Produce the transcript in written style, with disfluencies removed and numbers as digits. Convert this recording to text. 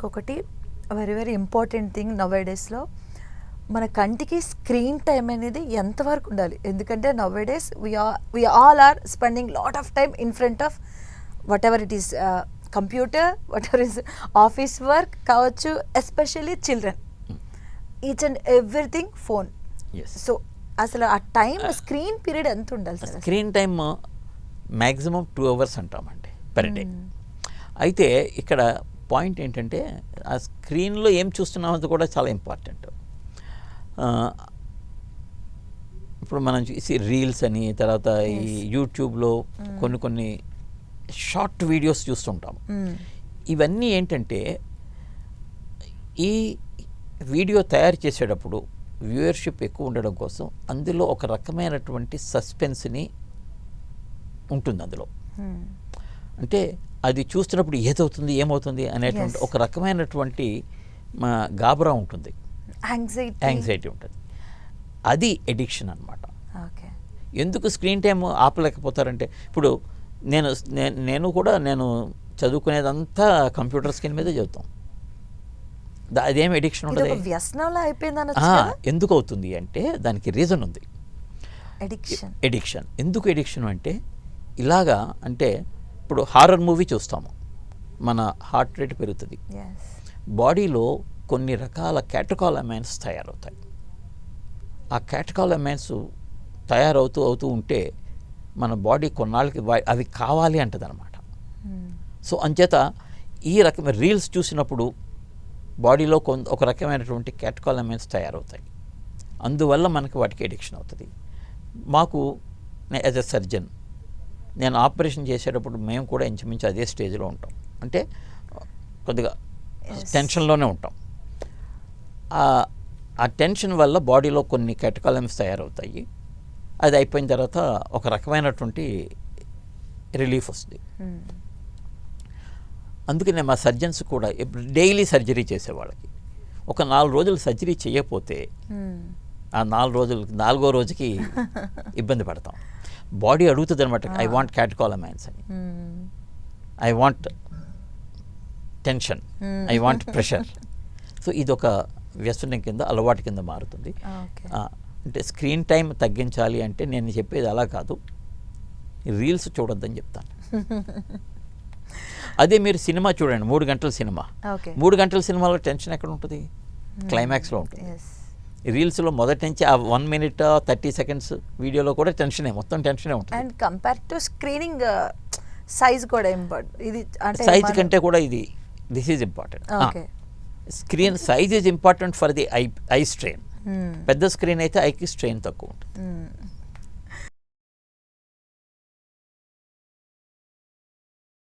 ఇంకొకటి very very important thing నౌవేడేస్లో మన కంటికి స్క్రీన్ టైం అనేది ఎంతవరకు ఉండాలి? ఎందుకంటే nowadays we all are spending lot of time in front of whatever it is computer, whatever is office work కావచ్చు, especially children, each and everything phone. So అసలు ఆ time screen period ఎంత ఉండాలి sir? Screen time maximum 2 hours అంటామండి per day. అయితే ఇక్కడ point ఏంటంటే ఆ స్క్రీన్లో ఏం చూస్తున్నామో కూడా చాలా ఇంపార్టెంట్. ఇప్పుడు మనం చూసి రీల్స్ అని, తర్వాత ఈ యూట్యూబ్లో కొన్ని షార్ట్ వీడియోస్ చూస్తుంటాము. ఇవన్నీ ఏంటంటే ఈ వీడియో తయారు చేసేటప్పుడు వ్యూయర్షిప్ ఎక్కువ ఉండడం కోసం అందులో ఒక రకమైనటువంటి సస్పెన్స్ని ఉంటుంది. అందులో అంటే అది చూస్తున్నప్పుడు ఏమవుతుంది అనేటువంటి ఒక రకమైనటువంటి గాబరా ఉంటుంది, యాంగ్జైటీ ఉంటుంది. అది ఎడిక్షన్ అనమాట. ఎందుకు స్క్రీన్ టైం ఆపలేకపోతారంటే, ఇప్పుడు నేను కూడా చదువుకునేదంతా కంప్యూటర్ స్క్రీన్ మీదే చదువుతాం. అదేం ఎడిక్షన్ ఉంటుంది? ఎందుకు అవుతుంది అంటే దానికి రీజన్ ఉంది. ఎడిక్షన్ ఎందుకు ఎడిక్షన్ అంటే ఇలాగా, అంటే ఇప్పుడు హారర్ మూవీ చూస్తాము, మన హార్ట్ రేట్ పెరుగుతుంది, బాడీలో కొన్ని రకాల క్యాటకాలమైన్స్ తయారవుతాయి. ఆ క్యాటకాలమైన్స్ తయారవుతూ ఉంటే మన బాడీ కొన్నాళ్ళకి అవి కావాలి అంటది అనమాట. సో అంచేత ఈ రకమైన రీల్స్ చూసినప్పుడు బాడీలో ఒక రకమైనటువంటి క్యాటకాలమైన్స్ తయారవుతాయి. అందువల్ల మనకి వాటికి ఎడిక్షన్ అవుతుంది. మాకు యాజ్ ఎ సర్జన్ నేను ఆపరేషన్ చేసేటప్పుడు మేము కూడా ఇంచుమించు అదే స్టేజ్లో ఉంటాం. అంటే కొద్దిగా టెన్షన్లోనే ఉంటాం. ఆ టెన్షన్ వల్ల బాడీలో కొన్ని క్యాటకాలమైన్స్ తయారవుతాయి. అది అయిపోయిన తర్వాత ఒక రకమైనటువంటి రిలీఫ్ వస్తుంది. అందుకనే మా సర్జన్స్ కూడా డైలీ సర్జరీ చేసేవాళ్ళకి ఒక 4 రోజులు సర్జరీ చేయకపోతే ఆ 4 రోజుకి ఇబ్బంది పడతాం. బాడీ అడుగుతుంది అనమాట, ఐ వాంట్ క్యాటకాలమైన్స్ అని, I want tension, I want pressure. So ఇదొక వ్యసనం కింద, అలవాటు కింద మారుతుంది. అంటే స్క్రీన్ టైం తగ్గించాలి అంటే నేను చెప్పేది అలా కాదు, రీల్స్ చూడొద్దని చెప్తాను. అదే మీరు సినిమా చూడండి, 3 గంటల సినిమా, 3 గంటల సినిమాలో టెన్షన్ ఎక్కడ ఉంటుంది? క్లైమాక్స్లో ఉంటుంది. రీల్స్లో మొదటి నుంచి ఆ 1 minute 30 seconds వీడియోలో కూడా మొత్తం టెన్షనే ఉంటుంది. And compare to screening size కూడా ఇంపార్టెంట్. ఇది అంటే సైజ్ కంటే కూడా this is important. Screen size is important for the eye strain. పెద్ద స్క్రీన్ అయితే ఐకి స్ట్రెయిన్ తక్కువ ఉంటుంది.